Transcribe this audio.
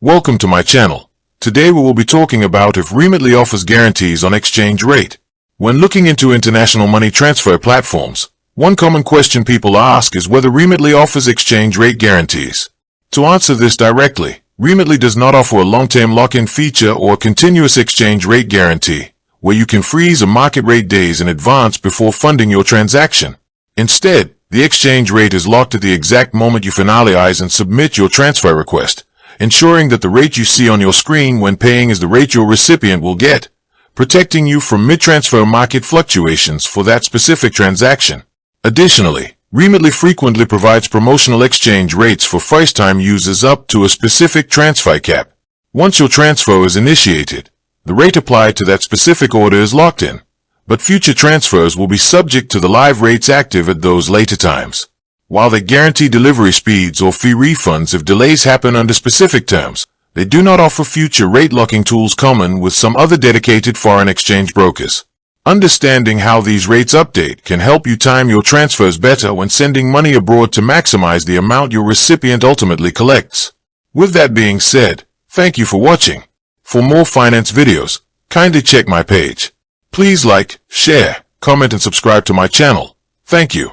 Welcome to my channel. Today we will be talking about if Remitly offers guarantees on exchange rate. When looking into international money transfer platforms, one common question people ask is whether Remitly offers exchange rate guarantees. To answer this directly, Remitly does not offer a long-term lock-in feature or a continuous exchange rate guarantee, where you can freeze a market rate days in advance before funding your transaction. Instead, the exchange rate is locked at the exact moment you finalize and submit your transfer request, ensuring that the rate you see on your screen when paying is the rate your recipient will get, protecting you from mid-transfer market fluctuations for that specific transaction. Additionally, Remitly frequently provides promotional exchange rates for first-time users up to a specific transfer cap. Once your transfer is initiated, the rate applied to that specific order is locked in, but future transfers will be subject to the live rates active at those later times. While they guarantee delivery speeds or fee refunds if delays happen under specific terms, they do not offer future rate locking tools common with some other dedicated foreign exchange brokers. Understanding how these rates update can help you time your transfers better when sending money abroad to maximize the amount your recipient ultimately collects. With that being said, thank you for watching. For more finance videos, kindly check my page. Please like, share, comment and subscribe to my channel. Thank you.